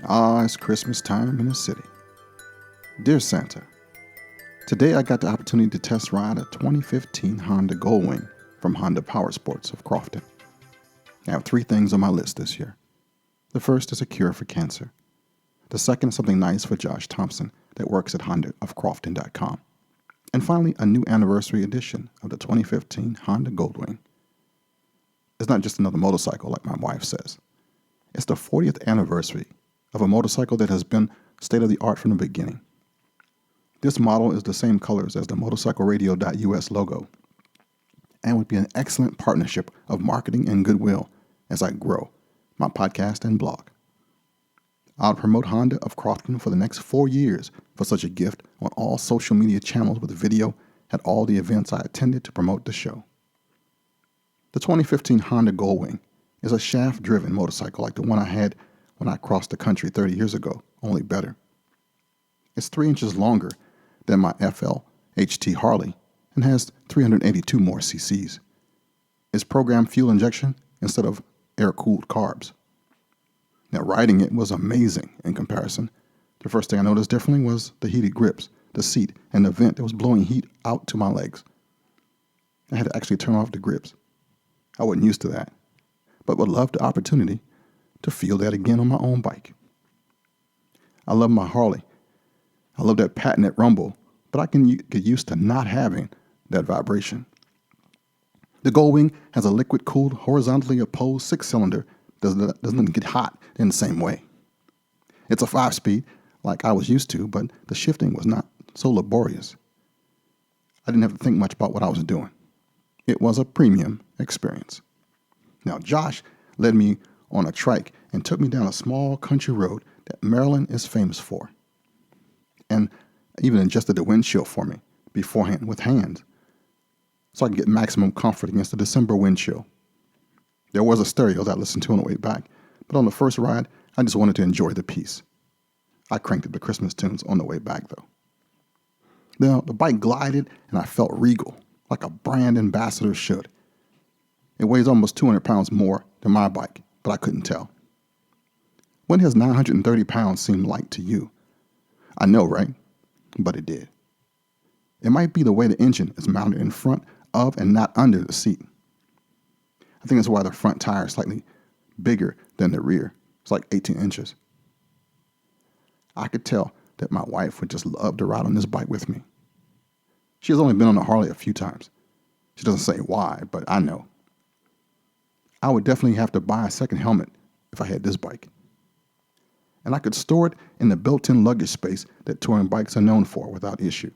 Ah, it's Christmas time in the city. Dear Santa, today I got the opportunity to test ride a 2015 Honda Goldwing from Honda Powersports of Crofton. I have three things on my list this year. The first is a cure for cancer. The second is something nice for Josh Thompson that works at HondaofCrofton.com. And finally, a new anniversary edition of the 2015 Honda Goldwing. It's not just another motorcycle like my wife says. It's the 40th anniversary of a motorcycle that has been state-of-the-art from the beginning. This model is the same colors as the motorcycleradio.us logo and would be an excellent partnership of marketing and goodwill as I grow my podcast and blog. I'll promote Honda of Crofton for the next 4 years for such a gift on all social media channels with video at all the events I attended to promote the show. The 2015 Honda Goldwing is a shaft-driven motorcycle like the one I had when I crossed the country 30 years ago, only better. It's 3 inches longer than my FLHT Harley and has 382 more cc's. It's programmed fuel injection instead of air-cooled carbs. Now, riding it was amazing in comparison. The first thing I noticed differently was the heated grips, the seat, and the vent that was blowing heat out to my legs. I had to actually turn off the grips. I wasn't used to that, but would love the opportunity to feel that again on my own bike. I love my Harley. I love that patented rumble, but I can get used to not having that vibration. The Goldwing has a liquid-cooled, horizontally opposed 6-cylinder that doesn't get hot in the same way. It's a 5-speed like I was used to, but the shifting was not so laborious. I didn't have to think much about what I was doing. It was a premium experience. Now, Josh led me on a trike and took me down a small country road that Maryland is famous for. And even adjusted the windshield for me beforehand with hands so I could get maximum comfort against the December wind chill. There was a stereo that I listened to on the way back, but on the first ride, I just wanted to enjoy the peace. I cranked up the Christmas tunes on the way back, though. Now, the bike glided, and I felt regal, like a brand ambassador should. It weighs almost 200 pounds more than my bike, but I couldn't tell. When has 930 pounds seemed light to you? I know, right? But it did. It might be the way the engine is mounted in front of and not under the seat. I think that's why the front tire is slightly bigger than the rear. It's like 18 inches. I could tell that my wife would just love to ride on this bike with me. She has only been on a Harley a few times. She doesn't say why, but I know. I would definitely have to buy a second helmet if I had this bike. And I could store it in the built-in luggage space that touring bikes are known for without issue.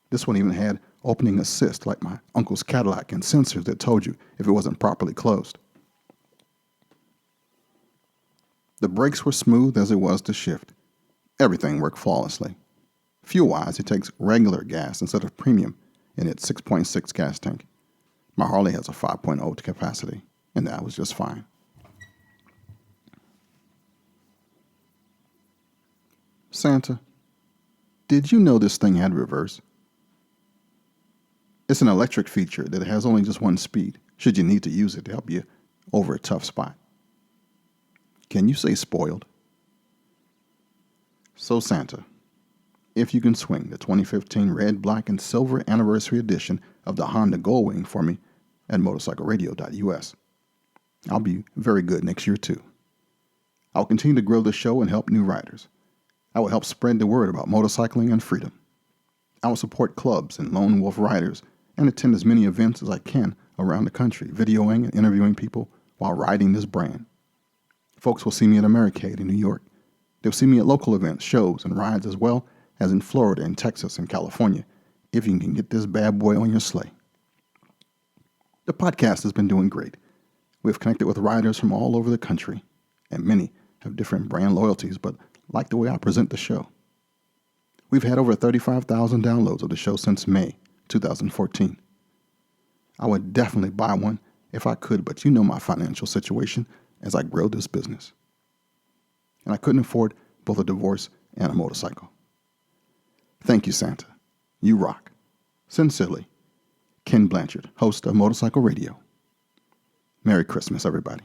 This one even had opening assist like my uncle's Cadillac and sensors that told you if it wasn't properly closed. The brakes were smooth as it was the shift. Everything worked flawlessly. Fuel-wise, it takes regular gas instead of premium in its 6.6 gas tank. My Harley has a 5.0 capacity, and that was just fine. Santa, did you know this thing had reverse? It's an electric feature that has only just one speed, should you need to use it to help you over a tough spot. Can you say spoiled? So Santa, if you can swing the 2015 red, black, and silver anniversary edition of the Honda Goldwing for me at motorcycleradio.us, I'll be very good next year too. I'll continue to grow the show and help new riders. I will help spread the word about motorcycling and freedom. I will support clubs and lone wolf riders and attend as many events as I can around the country, videoing and interviewing people while riding this brand. Folks will see me at Americade in New York. They'll see me at local events, shows, and rides as well as in Florida and Texas and California, if you can get this bad boy on your sleigh. The podcast has been doing great. We've connected with riders from all over the country, and many have different brand loyalties, but like the way I present the show. We've had over 35,000 downloads of the show since May 2014. I would definitely buy one if I could, but you know my financial situation as I grow this business. And I couldn't afford both a divorce and a motorcycle. Thank you, Santa. You rock. Sincerely, Kenn Blanchard, host of Motorcycle Radio. Merry Christmas, everybody.